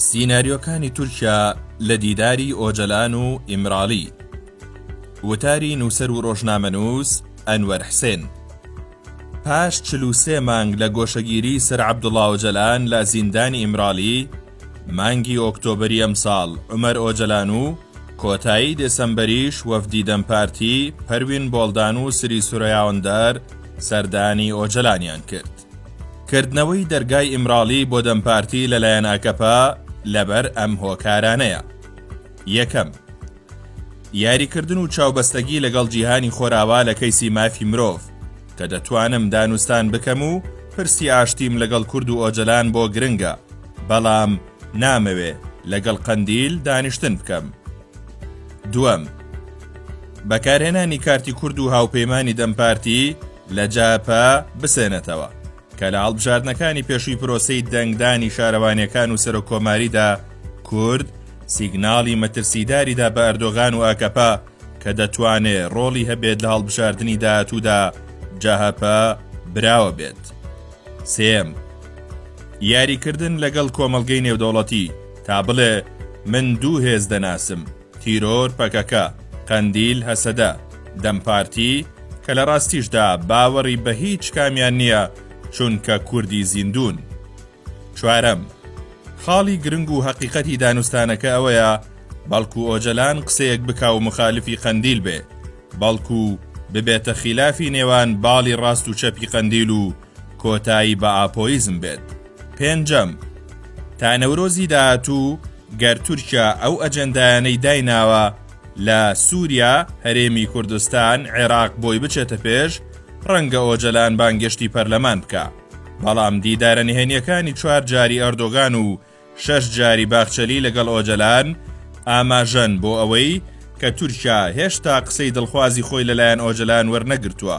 سیناریۆکانی تورکیا لە دیداری ئۆجەلان و ئیمرالی. وتاری نووسەر و ڕۆژنامەنووس ئەنوەر حسێن. پاش 43 مانگ لە گۆشەگیری سەر عەبدوڵڵا ئۆجەلان لە زیندانی ئیمرالی، مانگی ئۆکتۆبەری ئەمساڵ عومەر ئۆجەلان و کۆتایی دێسەمبەریش وەفدی دەمپارتی پەروین بۆڵدان و سری سورەیاوەندار سەردانی ئۆجەلانیان کرد. کردنەوەی دەرگای ئیمرالی بۆ دەمپارتی لەلایەن ئاکەپا لەبەر ئەم هۆکارانەیە. یەکەم، یاریکردن و چاوبەستەگی لەگەڵ جیهانی خۆراوا لە کەیسی مافی مرۆڤ کە دەتوانم دانوستان بکەم و پرسی ئاشتیم لەگەڵ کورد و ئۆجەلان بۆ گرنگە، بەڵام نامەوێ لەگەڵ قەندیل دانیشتن بکەم. دووەم، بەکارهێنانی کارتی کورد و هاوپەیمانی دەمپارتی لە جاپا بسێنێتەوە کە لە هەڵبژاردنەکانی پێشووی پرۆسەی دەنگدانی شارەوانیەکان و سەرۆکۆماریدا کورد سیگناڵی مەترسیداریدا بە ئەردۆغان و ئاکەپا کە دەتوانێت ڕۆڵی هەبێت لە هەڵبژاردننی داهاتوودا جاهاپا براوە بێت. سێم، یاریکردن لەگەڵ کۆمەڵگەی نێودەوڵەتی تا بڵێ من دوو هێز دەناسم: تیرۆر پەکەکە، قەندیل هەسەدە، دەمپارتی کە لە ڕاستیشدا باوەڕی بە هیچ کامیان نییە چونکە کوردی زیندون. چوارەم، خاڵی گرنگ و حەقیقەتی دانوستانەکە ئەوەیە بەڵکو ئۆجەلان قسەیەک بکا و مخالفی قەندیل بێ، بەڵکو ببێتە خلافی نێوان باڵی ڕاست و چەپی قەندیل و کۆتایی بە ئاپۆیزم بێت. پێنجەم، تا نەورۆزی داهاتوو گەر تورکیا ئەو ئەجەندایانەی دایناوە لە سووریا، هەرێمی کوردستان، عێراق بۆی بچێتە پێش، ڕەنگە ئۆجەلان بانگشتی پەرلەمان بکە، بەڵام دیدارە نهێنیەکانی 4 جاری ئەردۆغان و 6 جاری باخچەلی لەگەڵ ئۆجەلان ئاماژەن بۆ ئەوەی کە تورکیا هێشتا قسەی دڵخوازی خۆی لەلایەن ئۆجەلان وەرنەگرتووە،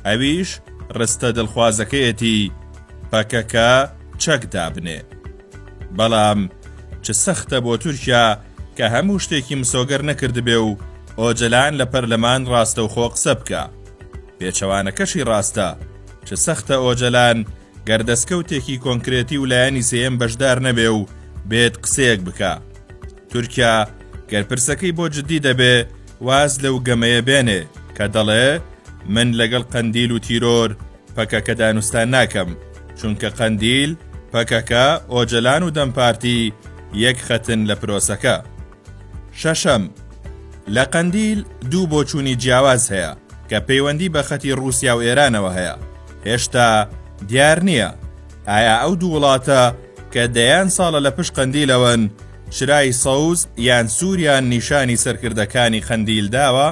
ئەویش ڕستە دڵخوازەکەیەتی پەکەکە چەک دابنێ. بەڵام چ سەختە بۆ تورکیا کە هەموو شتێکی مسۆگەر نەکردبێ و ئۆجەلان لە پەرلەمان ڕاستەوخۆ قسە بکە. پێچەوانەکەشی ڕاستە چ سەختە ئۆجەلان گەردەسکەوتێکی کۆنکرێتی و لایەنی سێیەم بەشدار نەبێ و بێت قسەیەک بکە. تورکیا گەرپرسەکەی بۆ جددی دەبێ واز لەو گەمەیە بێنێ کە دەڵێ من لەگەڵ قەندیل و تیرۆر پەکەکە دانوستان ناکەم، چونکە قەندیل، پەکەکە، ئۆجەلان و دەمپارتی یەک خەتن لە پرۆسەکە. شەشەم، لە قەندیل دوو بۆچوونی جیاواز هەیە کە پەیوەندی بە خەتی ڕووسیا و ئێرانەوە هەیە. هێشتا دیار نییە ئایا ئەو دوو وڵاتە کە دەیان ساڵە لە پشت قەندیلەوەن چرای سەوز یان سووریان نیشانی سەرکردەکانی قەندیل داوە؟